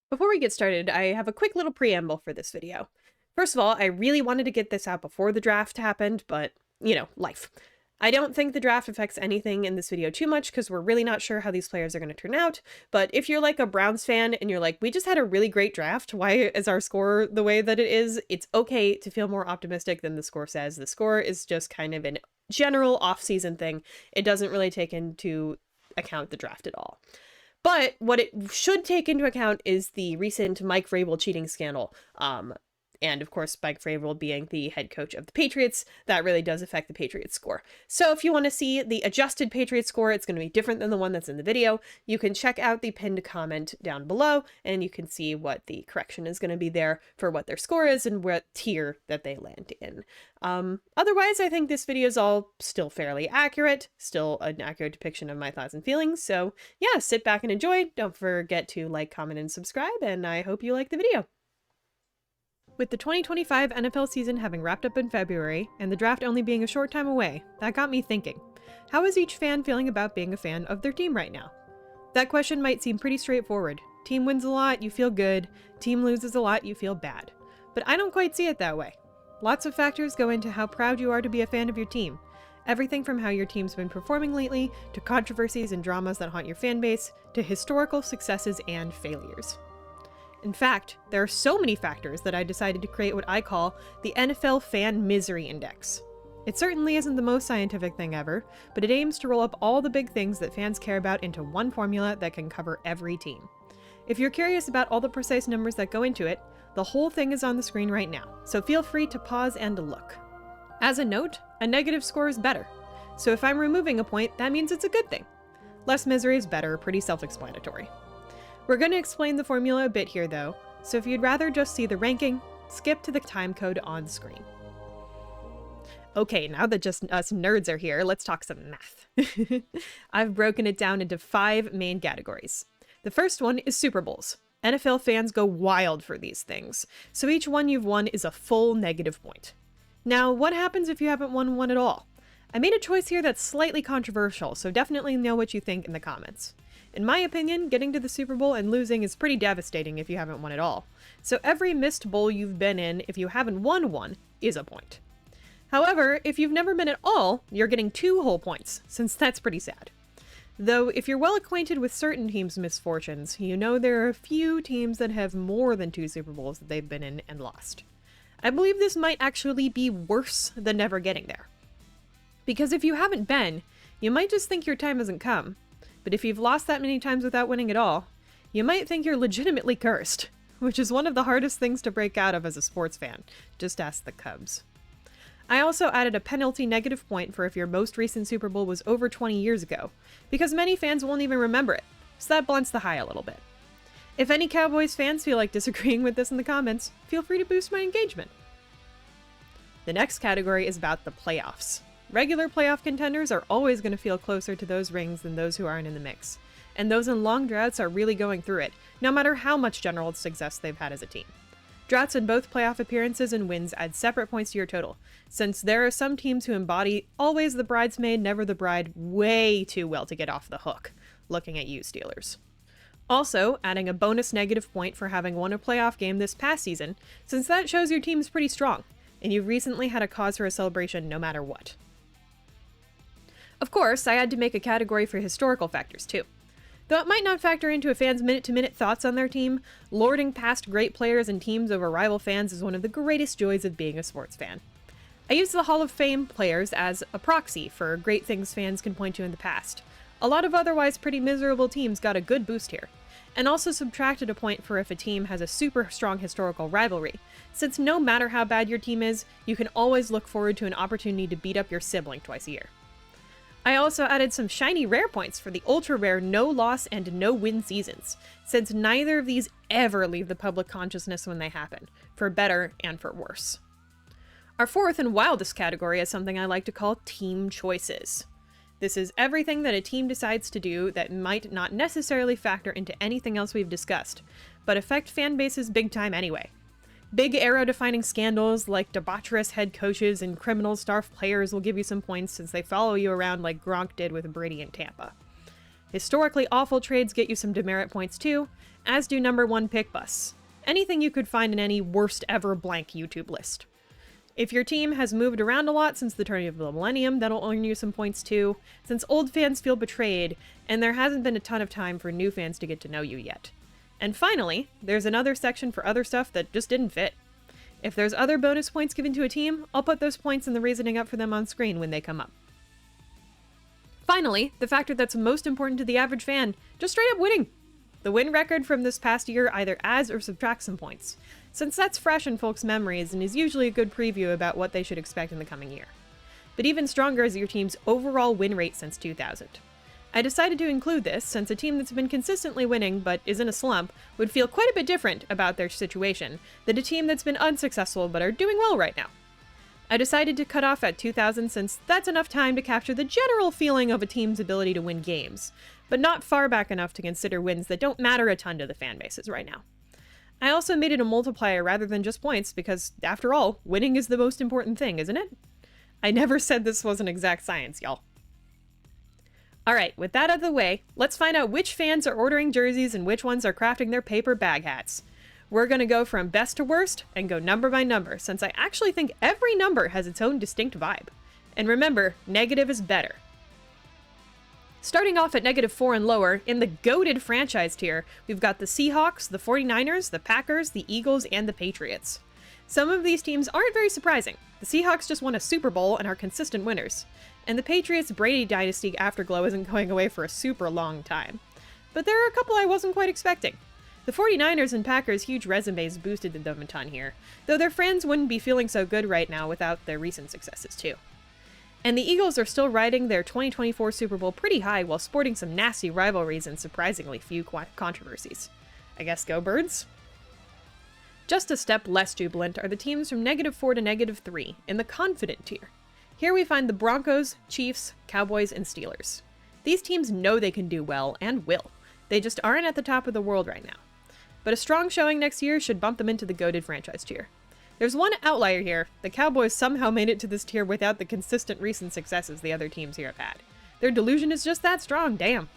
Before we get started, I have a quick little preamble for this video. First of all, I really wanted to get this out before the draft happened, but, life. I don't think the draft affects anything in this video too much because we're really not sure how these players are going to turn out, but if you're like a Browns fan and you're like, we just had a really great draft, why is our score the way that it is? It's okay to feel more optimistic than the score says. The score is just kind of a general off-season thing. It doesn't really take into account the draft at all. But what it should take into account is the recent Mike Vrabel cheating scandal. And of course, Mike Vrabel being the head coach of the Patriots, that really does affect the Patriots score. So if you want to see the adjusted Patriots score, it's going to be different than the one that's in the video. You can check out the pinned comment down below, and you can see what the correction is going to be there for what their score is and what tier that they land in. Otherwise, I think this video is all still fairly accurate, still an accurate depiction of my thoughts and feelings. So yeah, sit back and enjoy. Don't forget to like, comment, and subscribe, and I hope you like the video. With the 2025 NFL season having wrapped up in February, and the draft only being a short time away, that got me thinking, how is each fan feeling about being a fan of their team right now? That question might seem pretty straightforward. Team wins a lot, you feel good. Team loses a lot, you feel bad. But I don't quite see it that way. Lots of factors go into how proud you are to be a fan of your team. Everything from how your team's been performing lately, to controversies and dramas that haunt your fan base, to historical successes and failures. In fact, there are so many factors that I decided to create what I call the NFL Fan Misery Index. It certainly isn't the most scientific thing ever, but it aims to roll up all the big things that fans care about into one formula that can cover every team. If you're curious about all the precise numbers that go into it, the whole thing is on the screen right now, so feel free to pause and look. As a note, a negative score is better. So if I'm removing a point, that means it's a good thing. Less misery is better, pretty self-explanatory. We're going to explain the formula a bit here though, so if you'd rather just see the ranking, skip to the time code on screen. Okay, now that just us nerds are here, let's talk some math. I've broken it down into 5 main categories. The first one is Super Bowls. NFL fans go wild for these things, so each one you've won is a full negative point. Now, what happens if you haven't won one at all? I made a choice here that's slightly controversial, so definitely know what you think in the comments. In my opinion, getting to the Super Bowl and losing is pretty devastating if you haven't won at all. So every missed bowl you've been in, if you haven't won one, is a point. However, if you've never been at all, you're getting 2 whole points, since that's pretty sad. Though, if you're well acquainted with certain teams' misfortunes, you know there are a few teams that have more than 2 Super Bowls that they've been in and lost. I believe this might actually be worse than never getting there. Because if you haven't been, you might just think your time hasn't come. But if you've lost that many times without winning at all, you might think you're legitimately cursed, which is one of the hardest things to break out of as a sports fan. Just ask the Cubs. I also added a penalty negative point for if your most recent Super Bowl was over 20 years ago, because many fans won't even remember it, so that blunts the high a little bit. If any Cowboys fans feel like disagreeing with this in the comments, feel free to boost my engagement. The next category is about the playoffs. Regular playoff contenders are always going to feel closer to those rings than those who aren't in the mix, and those in long droughts are really going through it, no matter how much general success they've had as a team. Droughts in both playoff appearances and wins add separate points to your total, since there are some teams who embody always the bridesmaid, never the bride way too well to get off the hook, looking at you Steelers. Also, adding a bonus negative point for having won a playoff game this past season, since that shows your team's pretty strong, and you've recently had a cause for a celebration no matter what. Of course, I had to make a category for historical factors too. Though it might not factor into a fan's minute-to-minute thoughts on their team, lording past great players and teams over rival fans is one of the greatest joys of being a sports fan. I use the Hall of Fame players as a proxy for great things fans can point to in the past. A lot of otherwise pretty miserable teams got a good boost here, and also subtracted a point for if a team has a super strong historical rivalry, since no matter how bad your team is, you can always look forward to an opportunity to beat up your sibling twice a year. I also added some shiny rare points for the ultra-rare no-loss and no-win seasons, since neither of these ever leave the public consciousness when they happen, for better and for worse. Our fourth and wildest category is something I like to call team choices. This is everything that a team decides to do that might not necessarily factor into anything else we've discussed, but affect fan bases big time anyway. Big era-defining scandals like debaucherous head coaches and criminal star players will give you some points since they follow you around like Gronk did with Brady in Tampa. Historically awful trades get you some demerit points too, as do number 1 pick busts. Anything you could find in any worst ever blank YouTube list. If your team has moved around a lot since the turn of the millennium, that'll earn you some points too, since old fans feel betrayed, and there hasn't been a ton of time for new fans to get to know you yet. And finally, there's another section for other stuff that just didn't fit. If there's other bonus points given to a team, I'll put those points and the reasoning up for them on screen when they come up. Finally, the factor that's most important to the average fan, just straight up winning. The win record from this past year either adds or subtracts some points, since that's fresh in folks' memories and is usually a good preview about what they should expect in the coming year. But even stronger is your team's overall win rate since 2000. I decided to include this since a team that's been consistently winning but is in a slump would feel quite a bit different about their situation than a team that's been unsuccessful but are doing well right now. I decided to cut off at 2000 since that's enough time to capture the general feeling of a team's ability to win games, but not far back enough to consider wins that don't matter a ton to the fan bases right now. I also made it a multiplier rather than just points because, after all, winning is the most important thing, isn't it? I never said this was an exact science, y'all. Alright, with that out of the way, let's find out which fans are ordering jerseys and which ones are crafting their paper bag hats. We're gonna go from best to worst and go number by number, since I actually think every number has its own distinct vibe. And remember, negative is better. Starting off at -4 and lower, in the goated franchise tier, we've got the Seahawks, the 49ers, the Packers, the Eagles, and the Patriots. Some of these teams aren't very surprising. The Seahawks just won a Super Bowl and are consistent winners. And the Patriots' Brady Dynasty afterglow isn't going away for a super long time. But there are a couple I wasn't quite expecting. The 49ers and Packers' huge resumes boosted them a ton here, though their fans wouldn't be feeling so good right now without their recent successes too. And the Eagles are still riding their 2024 Super Bowl pretty high while sporting some nasty rivalries and surprisingly few controversies. I guess go Birds? Just a step less jubilant are the teams from -4 to -3 in the confident tier. Here we find the Broncos, Chiefs, Cowboys, and Steelers. These teams know they can do well, and will. They just aren't at the top of the world right now. But a strong showing next year should bump them into the goated franchise tier. There's one outlier here. The Cowboys somehow made it to this tier without the consistent recent successes the other teams here have had. Their delusion is just that strong, damn.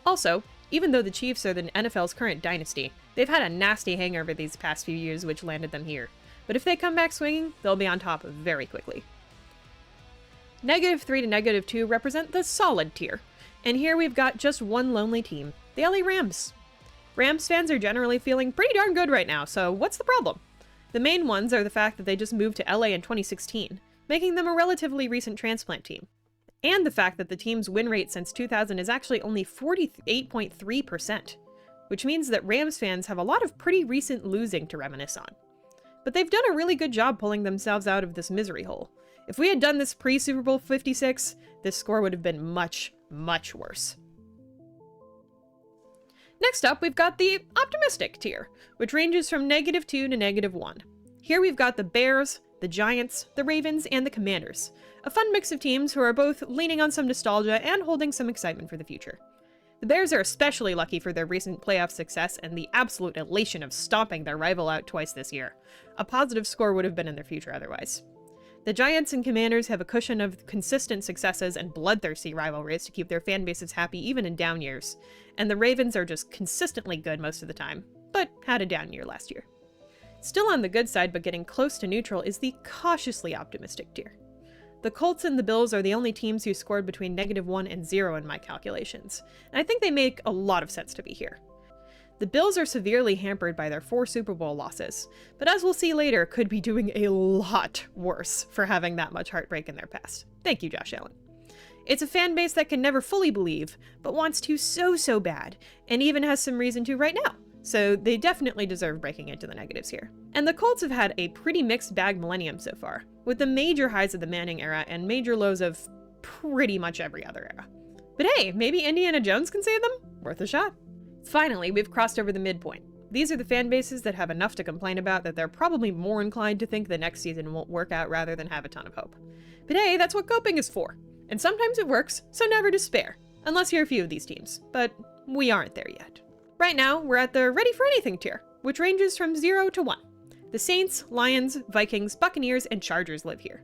Also, even though the Chiefs are the NFL's current dynasty, they've had a nasty hangover these past few years which landed them here. But if they come back swinging, they'll be on top very quickly. -3 to -2 represent the solid tier, and here we've got just one lonely team, the LA Rams. Rams fans are generally feeling pretty darn good right now, so what's the problem? The main ones are the fact that they just moved to LA in 2016, making them a relatively recent transplant team, and the fact that the team's win rate since 2000 is actually only 48.3%, which means that Rams fans have a lot of pretty recent losing to reminisce on. But they've done a really good job pulling themselves out of this misery hole. If we had done this pre-Super Bowl 56, this score would have been much, much worse. Next up, we've got the optimistic tier, which ranges from -2 to -1. Here we've got the Bears, the Giants, the Ravens, and the Commanders. A fun mix of teams who are both leaning on some nostalgia and holding some excitement for the future. The Bears are especially lucky for their recent playoff success and the absolute elation of stomping their rival out twice this year. A positive score would have been in their future otherwise. The Giants and Commanders have a cushion of consistent successes and bloodthirsty rivalries to keep their fan bases happy even in down years, and the Ravens are just consistently good most of the time, but had a down year last year. Still on the good side but getting close to neutral is the cautiously optimistic tier. The Colts and the Bills are the only teams who scored between -1 and 0 in my calculations, and I think they make a lot of sense to be here. The Bills are severely hampered by their 4 Super Bowl losses, but as we'll see later, could be doing a lot worse for having that much heartbreak in their past. Thank you, Josh Allen. It's a fan base that can never fully believe, but wants to so bad, and even has some reason to right now, so they definitely deserve breaking into the negatives here. And the Colts have had a pretty mixed bag millennium so far, with the major highs of the Manning era and major lows of pretty much every other era. But hey, maybe Indiana Jones can save them? Worth a shot. Finally, we've crossed over the midpoint. These are the fan bases that have enough to complain about that they're probably more inclined to think the next season won't work out rather than have a ton of hope. But hey, that's what coping is for. And sometimes it works, so never despair. Unless you're a few of these teams. But we aren't there yet. Right now, we're at the ready for anything tier, which ranges from 0 to 1. The Saints, Lions, Vikings, Buccaneers, and Chargers live here.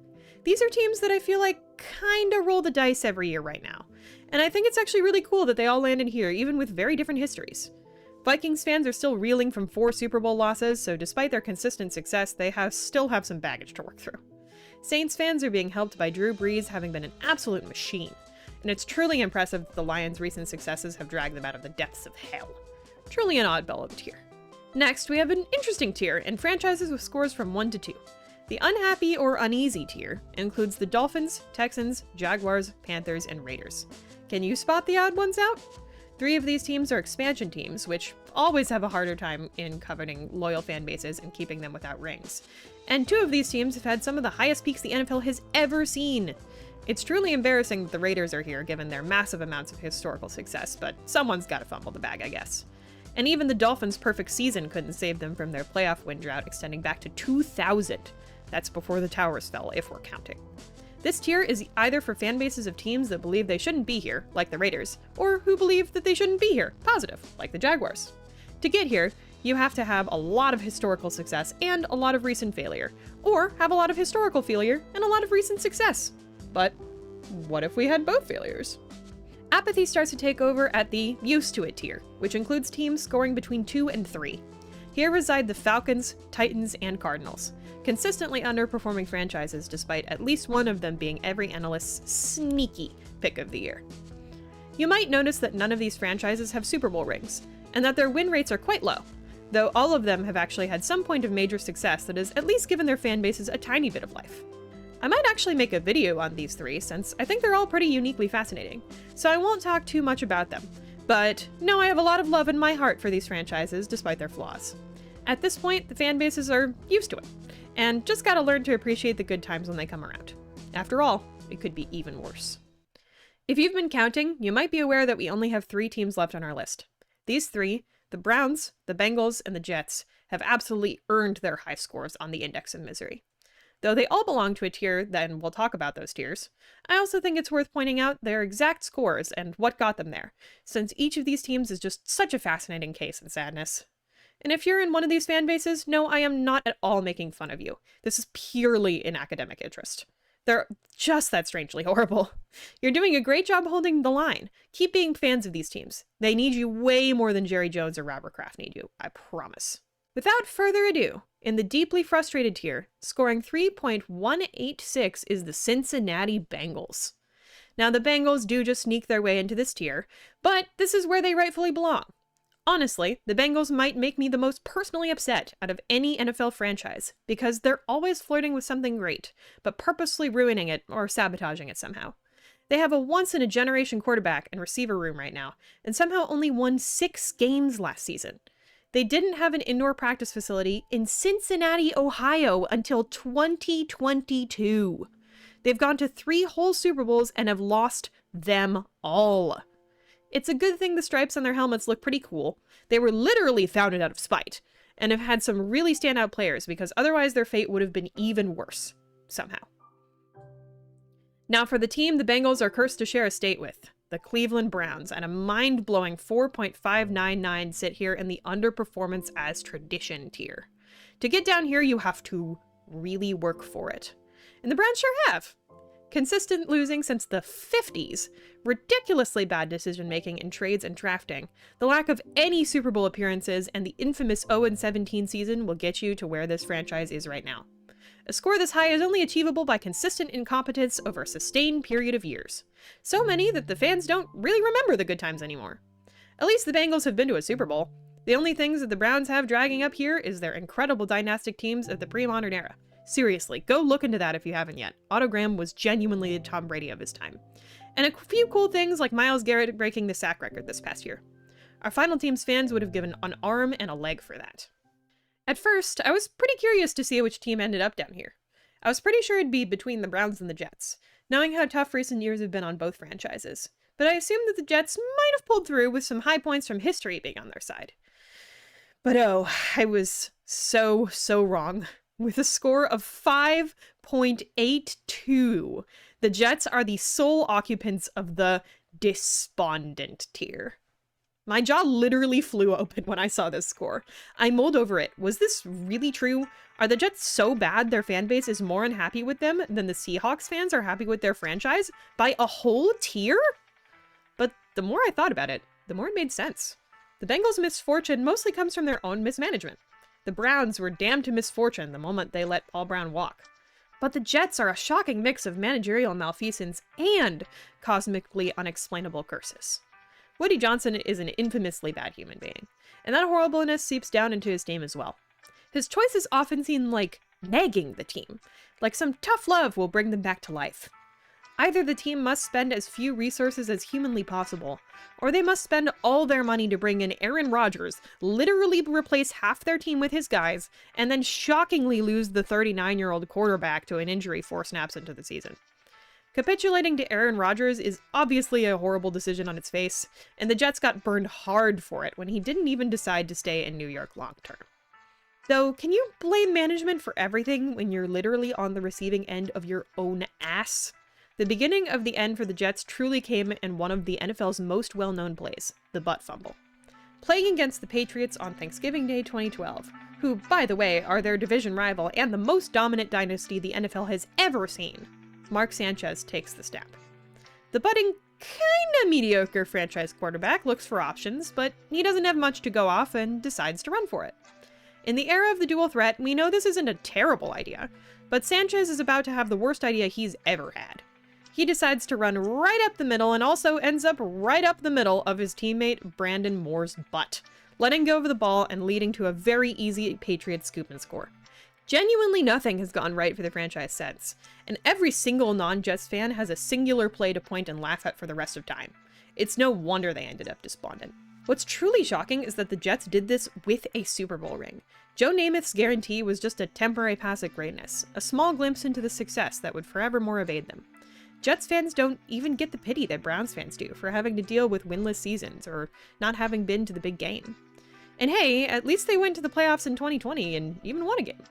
These are teams that I feel like kind of roll the dice every year right now. And I think it's actually really cool that they all landed here, even with very different histories. Vikings fans are still reeling from 4 Super Bowl losses, so despite their consistent success, they still have some baggage to work through. Saints fans are being helped by Drew Brees having been an absolute machine, and it's truly impressive that the Lions' recent successes have dragged them out of the depths of hell. Truly an oddball of a tier. Next, we have an interesting tier, and franchises with scores from 1 to 2. The unhappy or uneasy tier includes the Dolphins, Texans, Jaguars, Panthers, and Raiders. Can you spot the odd ones out? 3 of these teams are expansion teams, which always have a harder time in coveting loyal fan bases and keeping them without rings. And 2 of these teams have had some of the highest peaks the NFL has ever seen. It's truly embarrassing that the Raiders are here given their massive amounts of historical success, but someone's gotta fumble the bag, I guess. And even the Dolphins' perfect season couldn't save them from their playoff win drought extending back to 2000. That's before the towers fell, if we're counting. This tier is either for fan bases of teams that believe they shouldn't be here, like the Raiders, or who believe that they shouldn't be here, positive, like the Jaguars. To get here, you have to have a lot of historical success and a lot of recent failure, or have a lot of historical failure and a lot of recent success. But what if we had both failures? Apathy starts to take over at the used to it tier, which includes teams scoring between 2 and 3. Here reside the Falcons, Titans, and Cardinals, consistently underperforming franchises despite at least one of them being every analyst's sneaky pick of the year. You might notice that none of these franchises have Super Bowl rings, and that their win rates are quite low, though all of them have actually had some point of major success that has at least given their fan bases a tiny bit of life. I might actually make a video on these 3 since I think they're all pretty uniquely fascinating, so I won't talk too much about them. But no, I have a lot of love in my heart for these franchises despite their flaws. At this point, the fan bases are used to it, and just gotta learn to appreciate the good times when they come around. After all, it could be even worse. If you've been counting, you might be aware that we only have 3 teams left on our list. These 3, the Browns, the Bengals, and the Jets, have absolutely earned their high scores on the Index of Misery. Though they all belong to a tier, then we'll talk about those tiers, I also think it's worth pointing out their exact scores and what got them there, since each of these teams is just such a fascinating case in sadness. And if you're in one of these fan bases, no, I am not at all making fun of you. This is purely in academic interest. They're just that strangely horrible. You're doing a great job holding the line. Keep being fans of these teams. They need you way more than Jerry Jones or Robert Kraft need you, I promise. Without further ado, in the deeply frustrated tier, scoring 3.186 is the Cincinnati Bengals. Now, the Bengals do just sneak their way into this tier, but this is where they rightfully belong. Honestly, the Bengals might make me the most personally upset out of any NFL franchise, because they're always flirting with something great, but purposely ruining it or sabotaging it somehow. They have a once-in-a-generation quarterback and receiver room right now, and somehow only won 6 games last season. They didn't have an indoor practice facility in Cincinnati, Ohio until 2022. They've gone to 3 whole Super Bowls and have lost them all. It's a good thing the stripes on their helmets look pretty cool. They were literally founded out of spite, and have had some really standout players because otherwise their fate would have been even worse, somehow. Now for the team the Bengals are cursed to share a state with, the Cleveland Browns, and a mind-blowing 4.599 sit here in the underperformance as tradition tier. To get down here, you have to really work for it. And the Browns sure have. Consistent losing since the 50s, ridiculously bad decision-making in trades and drafting, the lack of any Super Bowl appearances, and the infamous 0-17 season will get you to where this franchise is right now. A score this high is only achievable by consistent incompetence over a sustained period of years. So many that the fans don't really remember the good times anymore. At least the Bengals have been to a Super Bowl. The only things that the Browns have dragging up here is their incredible dynastic teams of the pre-modern era. Seriously, go look into that if you haven't yet. Otto Graham was genuinely the Tom Brady of his time. And a few cool things like Myles Garrett breaking the sack record this past year. Our final team's fans would have given an arm and a leg for that. At first, I was pretty curious to see which team ended up down here. I was pretty sure it'd be between the Browns and the Jets, knowing how tough recent years have been on both franchises. But I assumed that the Jets might have pulled through with some high points from history being on their side. But oh, I was so wrong. With a score of 5.82, the Jets are the sole occupants of the despondent tier. My jaw literally flew open when I saw this score. I mulled over it. Was this really true? Are the Jets so bad their fan base is more unhappy with them than the Seahawks fans are happy with their franchise? By a whole tier? But the more I thought about it, the more it made sense. The Bengals' misfortune mostly comes from their own mismanagement. The Browns were damned to misfortune the moment they let Paul Brown walk. But the Jets are a shocking mix of managerial malfeasance and cosmically unexplainable curses. Woody Johnson is an infamously bad human being, and that horribleness seeps down into his game as well. His choices often seem like nagging the team, like some tough love will bring them back to life. Either the team must spend as few resources as humanly possible, or they must spend all their money to bring in Aaron Rodgers, literally replace half their team with his guys, and then shockingly lose the 39-year-old quarterback to an injury 4 snaps into the season. Capitulating to Aaron Rodgers is obviously a horrible decision on its face, and the Jets got burned hard for it when he didn't even decide to stay in New York long term. Though, can you blame management for everything when you're literally on the receiving end of your own ass? The beginning of the end for the Jets truly came in one of the NFL's most well-known plays, the butt fumble. Playing against the Patriots on Thanksgiving Day 2012, who, by the way, are their division rival and the most dominant dynasty the NFL has ever seen, Mark Sanchez takes the snap. The budding, kinda mediocre franchise quarterback looks for options, but he doesn't have much to go off and decides to run for it. In the era of the dual threat, we know this isn't a terrible idea, but Sanchez is about to have the worst idea he's ever had. He decides to run right up the middle and also ends up right up the middle of his teammate Brandon Moore's butt, letting go of the ball and leading to a very easy Patriots scoop and score. Genuinely nothing has gone right for the franchise since, and every single non-Jets fan has a singular play to point and laugh at for the rest of time. It's no wonder they ended up despondent. What's truly shocking is that the Jets did this with a Super Bowl ring. Joe Namath's guarantee was just a temporary pass at greatness, a small glimpse into the success that would forevermore evade them. Jets fans don't even get the pity that Browns fans do for having to deal with winless seasons or not having been to the big game. And hey, at least they went to the playoffs in 2020 and even won a game.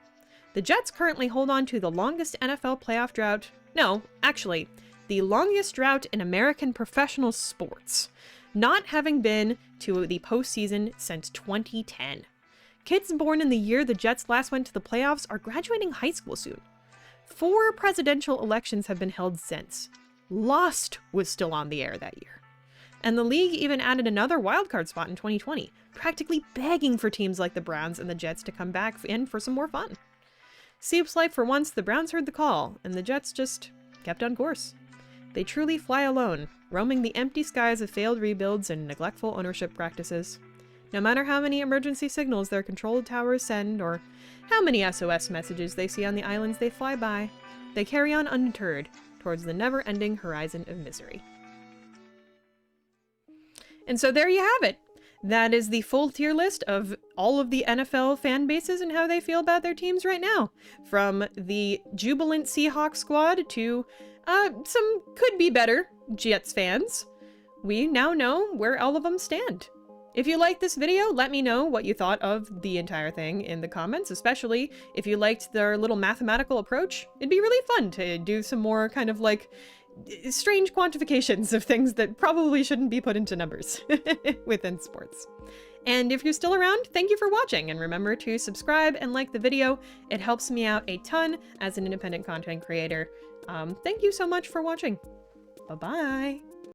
The Jets currently hold on to the longest NFL playoff drought. No, actually, the longest drought in American professional sports, not having been to the postseason since 2010. Kids born in the year the Jets last went to the playoffs are graduating high school soon. 4 presidential elections have been held since. Lost was still on the air that year. And the league even added another wildcard spot in 2020, practically begging for teams like the Browns and the Jets to come back in for some more fun. Seems like for once the Browns heard the call, and the Jets just kept on course. They truly fly alone, roaming the empty skies of failed rebuilds and neglectful ownership practices. No matter how many emergency signals their controlled towers send, or how many SOS messages they see on the islands they fly by, they carry on undeterred towards the never-ending horizon of misery. And so there you have it. That is the full tier list of all of the NFL fan bases and how they feel about their teams right now. From the jubilant Seahawks squad to some could-be-better Jets fans. We now know where all of them stand. If you liked this video, let me know what you thought of the entire thing in the comments, especially if you liked their little mathematical approach. It'd be really fun to do some more kind of like strange quantifications of things that probably shouldn't be put into numbers within sports. And if you're still around, thank you for watching, and remember to subscribe and like the video. It helps me out a ton as an independent content creator. Thank you so much for watching. Bye-bye.